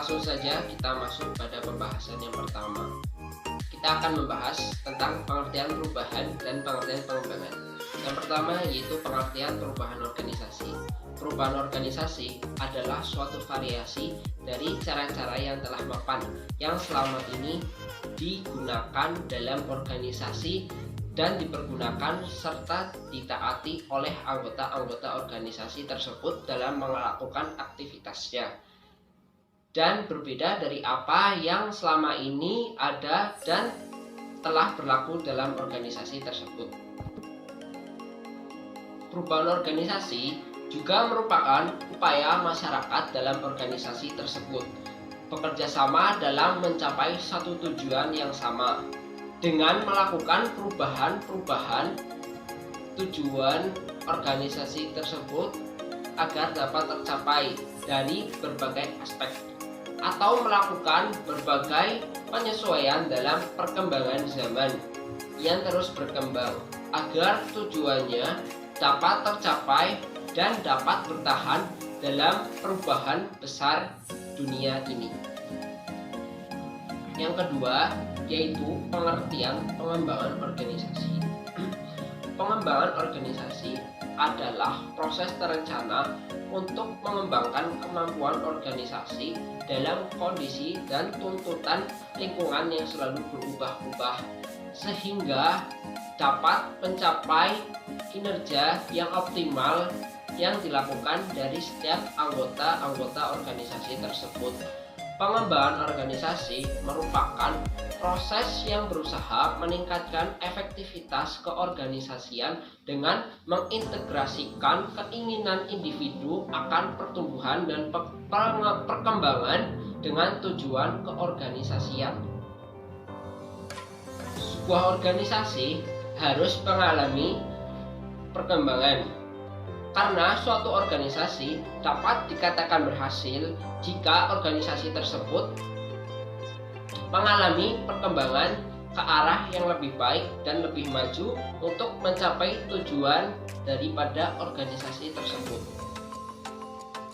langsung saja kita masuk pada pembahasan yang pertama. Kita akan membahas tentang pengertian perubahan dan pengertian pengembangan. Yang pertama yaitu pengertian perubahan organisasi. Perubahan organisasi adalah suatu variasi dari cara-cara yang telah mapan yang selama ini digunakan dalam organisasi dan dipergunakan serta ditaati oleh anggota-anggota organisasi tersebut dalam melakukan aktivitasnya, dan berbeda dari apa yang selama ini ada dan telah berlaku dalam organisasi tersebut. Perubahan organisasi juga merupakan upaya masyarakat dalam organisasi tersebut bekerja sama dalam mencapai satu tujuan yang sama dengan melakukan perubahan tujuan organisasi tersebut agar dapat tercapai dari berbagai aspek, atau melakukan berbagai penyesuaian dalam perkembangan zaman yang terus berkembang agar tujuannya dapat tercapai dan dapat bertahan dalam perubahan besar dunia ini. Yang kedua yaitu pengertian pengembangan organisasi. Pengembangan organisasi adalah proses terencana untuk mengembangkan kemampuan organisasi dalam kondisi dan tuntutan lingkungan yang selalu berubah-ubah sehingga dapat mencapai kinerja yang optimal yang dilakukan dari setiap anggota organisasi tersebut. Pengembangan organisasi merupakan proses yang berusaha meningkatkan efektivitas keorganisasian dengan mengintegrasikan keinginan individu akan pertumbuhan dan perkembangan dengan tujuan keorganisasian. Sebuah organisasi harus mengalami perkembangan, karena suatu organisasi dapat dikatakan berhasil jika organisasi tersebut mengalami perkembangan ke arah yang lebih baik dan lebih maju untuk mencapai tujuan daripada organisasi tersebut.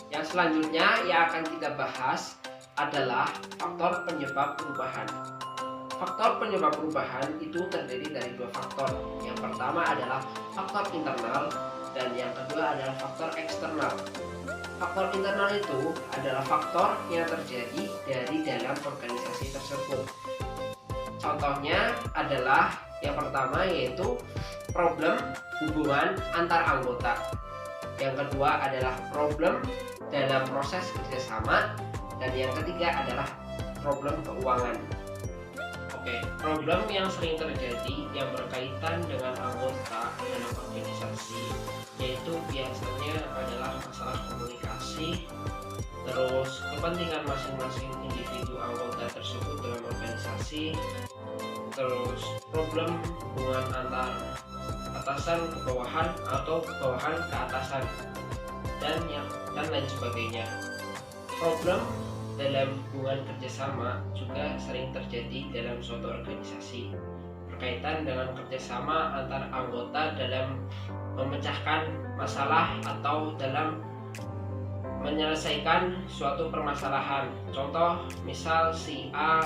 Yang selanjutnya yang akan kita bahas adalah faktor penyebab perubahan. Faktor penyebab perubahan itu terdiri dari dua faktor. Yang pertama adalah faktor internal dan yang kedua adalah faktor eksternal. Faktor internal itu adalah faktor yang terjadi dari dalam organisasi tersebut. Contohnya adalah yang pertama yaitu problem hubungan antar anggota. Yang kedua adalah problem dalam proses kerjasama, dan yang ketiga adalah problem keuangan. Problem yang sering terjadi yang berkaitan dengan anggota dalam organisasi yaitu biasanya adalah masalah komunikasi, terus kepentingan masing-masing individu anggota tersebut dalam organisasi, terus problem hubungan antar atasan ke bawahan atau bawahan ke atasan, dan lain sebagainya. Problem dalam hubungan kerjasama juga sering terjadi dalam suatu organisasi berkaitan dengan kerjasama antar anggota dalam memecahkan masalah atau dalam menyelesaikan suatu permasalahan. Contoh, misal si A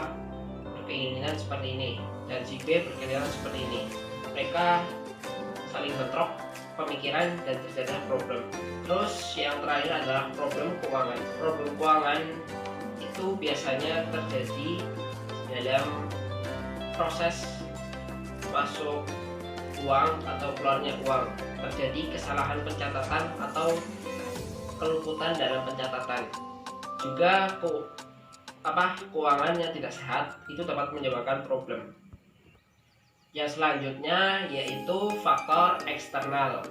berkeinginan seperti ini dan si B berkeinginan seperti ini. Mereka saling bentrok pemikiran dan terjadi problem. Terus yang terakhir adalah problem keuangan. Problem keuangan itu biasanya terjadi dalam proses masuk uang atau keluarnya uang, terjadi kesalahan pencatatan atau keluputan dalam pencatatan. Juga keuangan yang tidak sehat itu dapat menyebabkan problem. Yang selanjutnya yaitu faktor eksternal.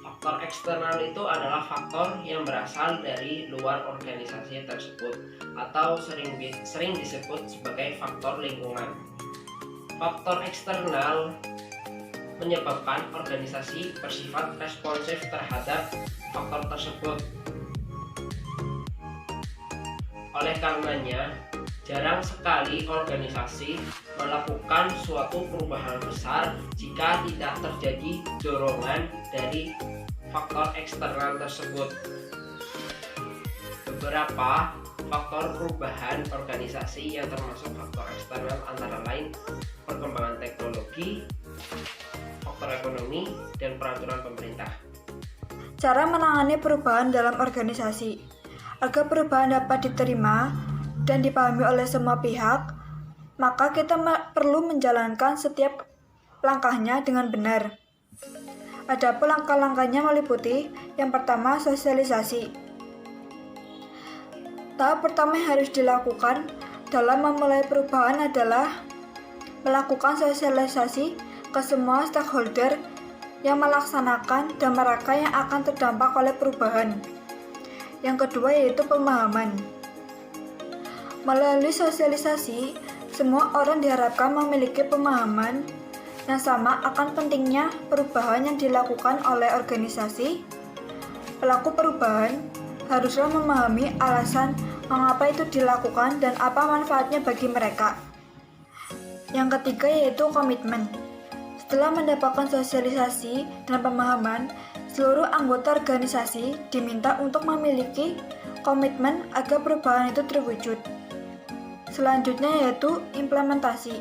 Faktor eksternal itu adalah faktor yang berasal dari luar organisasi tersebut atau sering disebut sebagai faktor lingkungan. Faktor eksternal menyebabkan organisasi bersifat responsif terhadap faktor tersebut. Oleh karenanya, jarang sekali organisasi melakukan suatu perubahan besar jika tidak terjadi dorongan dari faktor eksternal tersebut. Beberapa faktor perubahan organisasi yang termasuk faktor eksternal antara lain perkembangan teknologi, faktor ekonomi, dan peraturan pemerintah. Cara menangani perubahan dalam organisasi. Agar perubahan dapat diterima dan dipahami oleh semua pihak, maka kita perlu menjalankan setiap langkahnya dengan benar. Adapun langkah-langkahnya meliputi yang pertama, sosialisasi. Tahap pertama yang harus dilakukan dalam memulai perubahan adalah melakukan sosialisasi ke semua stakeholder yang melaksanakan dan mereka yang akan terdampak oleh perubahan. Yang kedua yaitu pemahaman. Melalui sosialisasi, semua orang diharapkan memiliki pemahaman yang sama akan pentingnya perubahan yang dilakukan oleh organisasi. Pelaku perubahan haruslah memahami alasan mengapa itu dilakukan dan apa manfaatnya bagi mereka. Yang ketiga yaitu komitmen. Setelah mendapatkan sosialisasi dan pemahaman, seluruh anggota organisasi diminta untuk memiliki komitmen agar perubahan itu terwujud. Selanjutnya yaitu implementasi.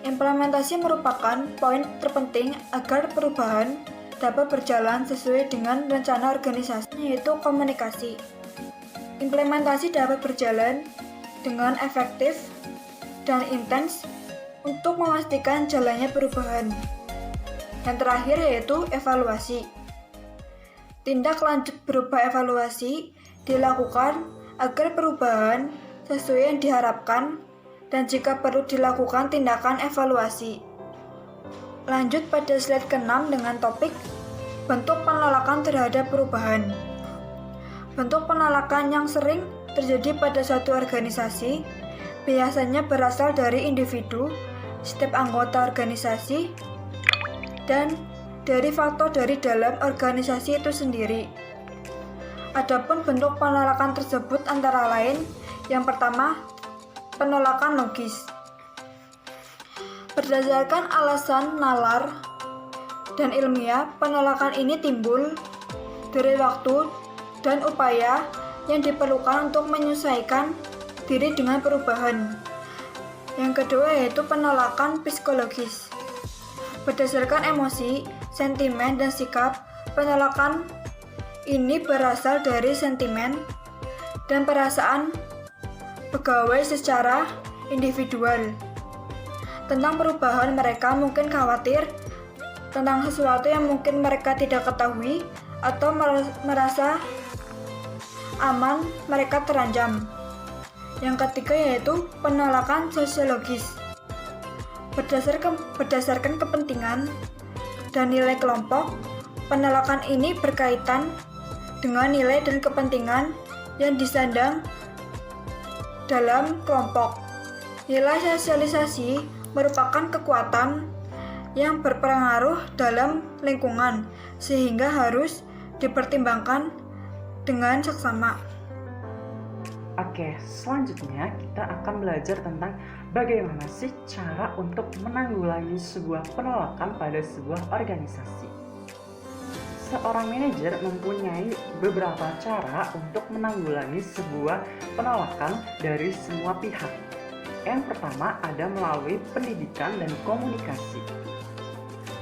Implementasi merupakan poin terpenting agar perubahan dapat berjalan sesuai dengan rencana organisasi, yaitu komunikasi. Implementasi dapat berjalan dengan efektif dan intens untuk memastikan jalannya perubahan. Yang terakhir yaitu evaluasi. Tindak lanjut berupa evaluasi dilakukan agar perubahan sesuai yang diharapkan dan jika perlu dilakukan tindakan evaluasi. Lanjut pada slide ke-6 dengan topik bentuk penolakan terhadap perubahan. Bentuk penolakan yang sering terjadi pada suatu organisasi biasanya berasal dari individu, setiap anggota organisasi, dan dari faktor dari dalam organisasi itu sendiri. Adapun bentuk penolakan tersebut antara lain, yang pertama, penolakan logis. Berdasarkan alasan nalar dan ilmiah, penolakan ini timbul dari waktu dan upaya yang diperlukan untuk menyesuaikan diri dengan perubahan. Yang kedua yaitu penolakan psikologis. Berdasarkan emosi, sentimen, dan sikap, penolakan ini berasal dari sentimen dan perasaan pegawai secara individual. Tentang perubahan, mereka mungkin khawatir tentang sesuatu yang mungkin mereka tidak ketahui atau merasa aman mereka terancam. Yang ketiga yaitu penolakan sosiologis. Berdasarkan kepentingan dan nilai kelompok, penolakan ini berkaitan dengan nilai dan kepentingan yang disandang dalam kelompok. Nilai sosialisasi merupakan kekuatan yang berpengaruh dalam lingkungan, sehingga harus dipertimbangkan dengan seksama. Oke, selanjutnya kita akan belajar tentang bagaimana sih cara untuk menanggulangi sebuah penolakan pada sebuah organisasi. Seorang manajer mempunyai beberapa cara untuk menanggulangi sebuah penolakan dari semua pihak. Yang pertama ada melalui pendidikan dan komunikasi.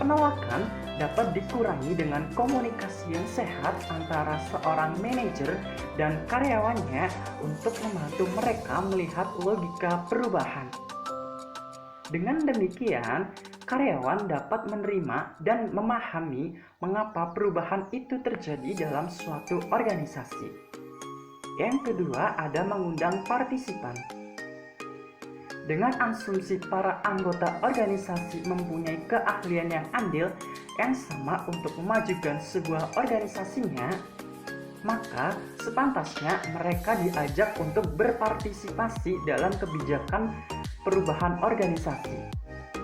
Penolakan dapat dikurangi dengan komunikasi yang sehat antara seorang manajer dan karyawannya untuk membantu mereka melihat logika perubahan. Dengan demikian, karyawan dapat menerima dan memahami mengapa perubahan itu terjadi dalam suatu organisasi. Yang kedua, ada mengundang partisipan. Dengan asumsi para anggota organisasi mempunyai keahlian yang andil yang sama untuk memajukan sebuah organisasinya, maka sepantasnya mereka diajak untuk berpartisipasi dalam kebijakan perubahan organisasi.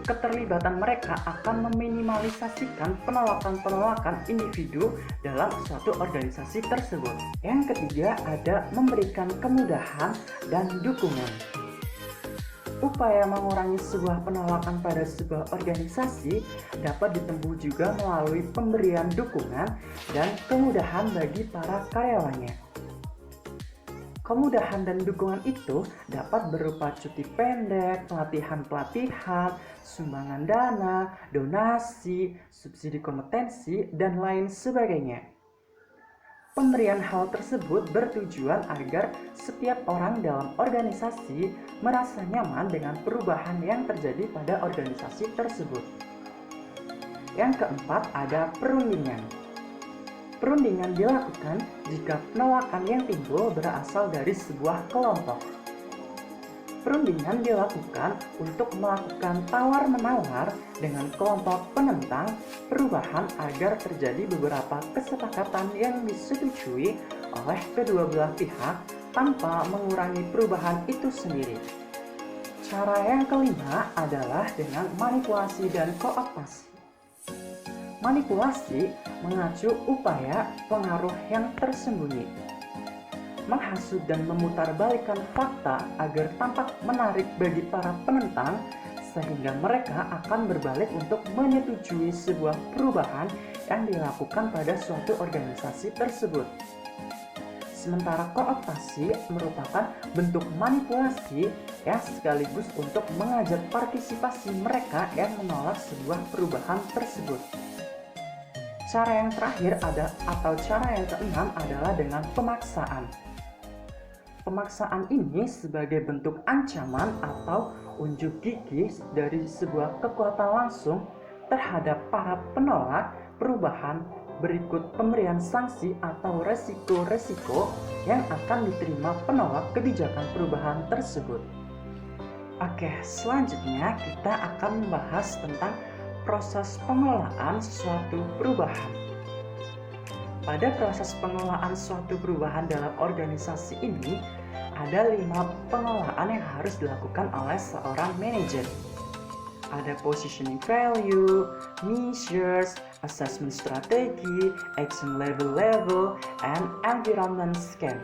Keterlibatan mereka akan meminimalisasikan penolakan-penolakan individu dalam suatu organisasi tersebut. Yang ketiga ada memberikan kemudahan dan dukungan. Upaya mengurangi sebuah penolakan pada sebuah organisasi dapat ditempuh juga melalui pemberian dukungan dan kemudahan bagi para karyawannya. Kemudahan dan dukungan itu dapat berupa cuti pendek, pelatihan-pelatihan, sumbangan dana, donasi, subsidi kompetensi, dan lain sebagainya. Pemberian hal tersebut bertujuan agar setiap orang dalam organisasi merasa nyaman dengan perubahan yang terjadi pada organisasi tersebut. Yang keempat, ada perundingan. Perundingan dilakukan jika penolakan yang timbul berasal dari sebuah kelompok. Perundingan dilakukan untuk melakukan tawar-menawar dengan kelompok penentang perubahan agar terjadi beberapa kesepakatan yang disetujui oleh kedua belah pihak tanpa mengurangi perubahan itu sendiri. Cara yang kelima adalah dengan manipulasi dan kooptasi. Manipulasi mengacu upaya pengaruh yang tersembunyi, menghasut dan memutarbalikkan fakta agar tampak menarik bagi para penentang sehingga mereka akan berbalik untuk menyetujui sebuah perubahan yang dilakukan pada suatu organisasi tersebut. Sementara kooptasi merupakan bentuk manipulasi yang sekaligus untuk mengajak partisipasi mereka yang menolak sebuah perubahan tersebut. Cara yang terakhir cara yang keenam adalah dengan pemaksaan. Pemaksaan ini sebagai bentuk ancaman atau unjuk gigi dari sebuah kekuatan langsung terhadap para penolak perubahan berikut pemberian sanksi atau resiko-resiko yang akan diterima penolak kebijakan perubahan tersebut. Oke, selanjutnya kita akan membahas tentang proses pengelolaan suatu perubahan. Pada proses pengelolaan suatu perubahan dalam organisasi ini, ada 5 pengelolaan yang harus dilakukan oleh seorang manajer. Ada positioning value, measures, assessment strategi, action level, and environment scan.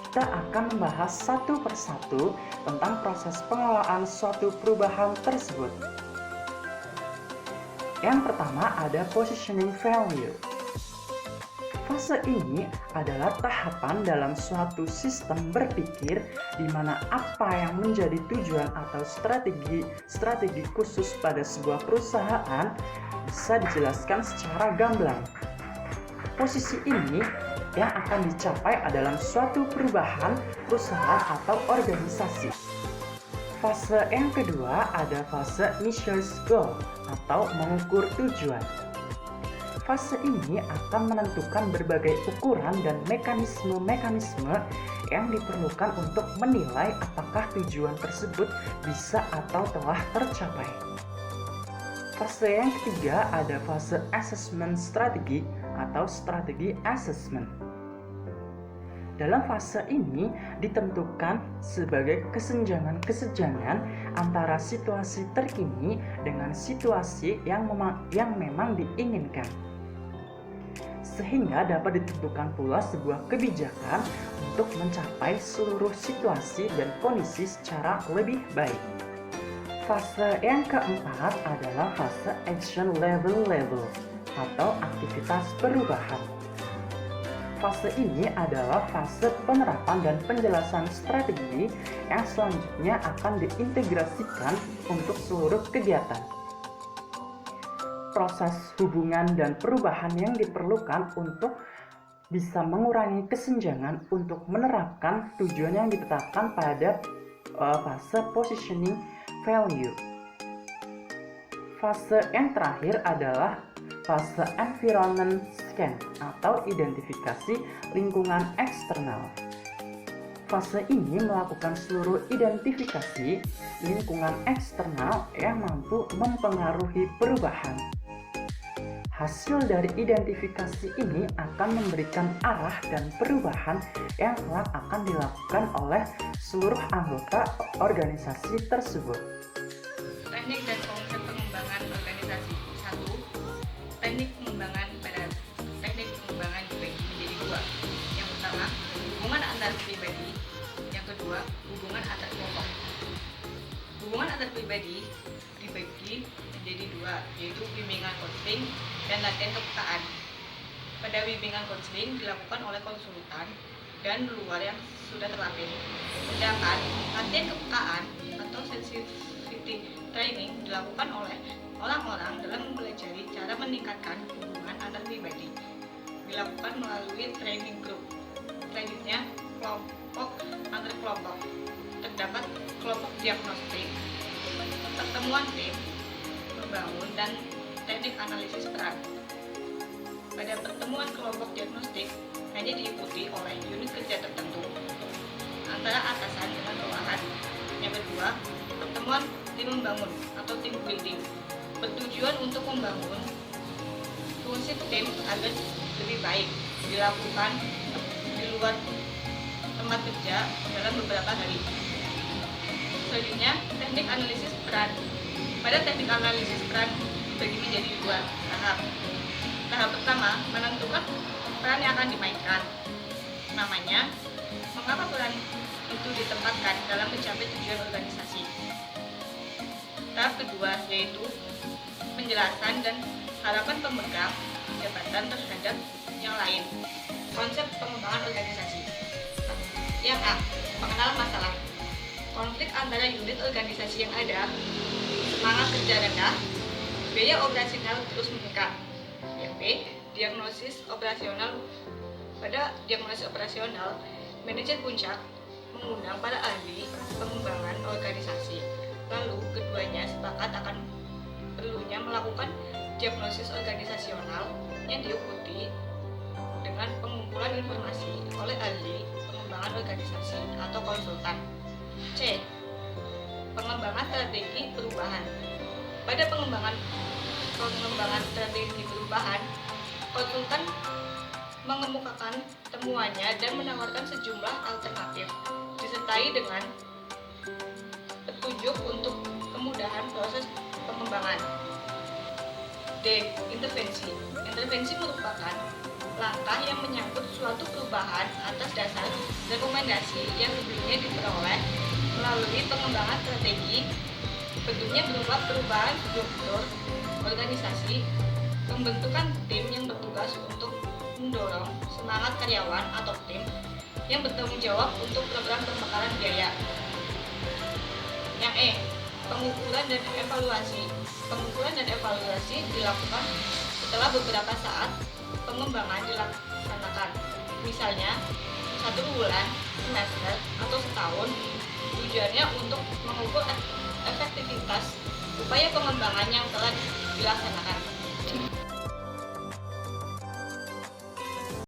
Kita akan membahas satu persatu tentang proses pengelolaan suatu perubahan tersebut. Yang pertama ada positioning value. Fase ini adalah tahapan dalam suatu sistem berpikir di mana apa yang menjadi tujuan atau strategi khusus pada sebuah perusahaan bisa dijelaskan secara gamblang. Posisi ini yang akan dicapai dalam suatu perubahan perusahaan atau organisasi. Fase yang kedua ada fase measures goal atau mengukur tujuan. Fase ini akan menentukan berbagai ukuran dan mekanisme-mekanisme yang diperlukan untuk menilai apakah tujuan tersebut bisa atau telah tercapai. Fase yang ketiga ada fase assessment strategi atau strategi assessment. Dalam fase ini ditentukan sebagai kesenjangan antara situasi terkini dengan situasi yang memang diinginkan. Sehingga dapat ditentukan pula sebuah kebijakan untuk mencapai seluruh situasi dan kondisi secara lebih baik. Fase yang keempat adalah fase action level atau aktivitas perubahan. Fase ini adalah fase penerapan dan penjelasan strategi yang selanjutnya akan diintegrasikan untuk seluruh kegiatan. Proses hubungan dan perubahan yang diperlukan untuk bisa mengurangi kesenjangan untuk menerapkan tujuan yang ditetapkan pada fase positioning value. Fase yang terakhir adalah fase environment scan atau identifikasi lingkungan eksternal. Fase ini melakukan seluruh identifikasi lingkungan eksternal yang mampu mempengaruhi perubahan. Hasil dari identifikasi ini akan memberikan arah dan perubahan yang kelak akan dilakukan oleh seluruh anggota organisasi tersebut. Teknik dan konsep pengembangan organisasi. 1. Teknik pengembangan dibagi menjadi 2. Yang pertama, hubungan antar pribadi. Yang kedua, hubungan antar kelompok. Hubungan antar pribadi dibagi menjadi 2, yaitu bimbingan konseling dan latihan kepekaan. Pada bimbingan konseling dilakukan oleh konsultan dan luar yang sudah terlatih. Sedangkan latihan kepekaan atau sensitivity training dilakukan oleh orang-orang dalam mempelajari cara meningkatkan hubungan antar pribadi. Dilakukan melalui training group. Selanjutnya, kelompok antar kelompok. Terdapat kelompok diagnostik, pertemuan tim, membangun, dan teknik analisis peran. Pada pertemuan kelompok diagnostik hanya diikuti oleh unit kerja tertentu antara atasan dengan bawahan. Yang kedua, pertemuan tim membangun atau team building bertujuan untuk membangun fungsi tim agar lebih baik, dilakukan di luar tempat kerja dalam beberapa hari. Selanjutnya, teknik analisis peran. Pada teknik analisis peran dibagi menjadi dua tahap. Tahap pertama, menentukan peran yang akan dimainkan. Namanya, mengapa peran itu ditempatkan dalam mencapai tujuan organisasi. Tahap kedua yaitu penjelasan dan harapan pemegang jabatan terhadap yang lain. Konsep pengembangan organisasi. Yang A, pengenalan masalah. Konflik antara unit organisasi yang ada, semangat kerja rendah, biaya operasional terus meningkat. Yang B, diagnosis operasional. Pada diagnosis operasional, manajer puncak mengundang para ahli pengembangan organisasi. Lalu keduanya sepakat akan perlunya melakukan diagnosis organisasional yang diikuti dengan pengumpulan informasi oleh ahli pengembangan organisasi atau konsultan. C. Pengembangan strategi perubahan. Pada pengembangan strategi perubahan, konsultan mengemukakan temuannya dan menawarkan sejumlah alternatif, disertai dengan petunjuk untuk kemudahan proses pengembangan. D. Intervensi. Intervensi merupakan langkah yang menyangkut suatu perubahan atas dasar rekomendasi yang sebelumnya diperoleh melalui pengembangan strategi. Bentuknya berupa perubahan struktur organisasi, pembentukan tim yang bertugas untuk mendorong semangat karyawan atau tim yang bertanggung jawab untuk program pembakaran biaya. Yang E. Pengukuran dan evaluasi. Pengukuran dan evaluasi dilakukan setelah beberapa saat pengembangan dilaksanakan. Misalnya, 1 bulan, semester, atau setahun. Tujuannya untuk mengukur efektivitas upaya pengembangan yang telah dilaksanakan.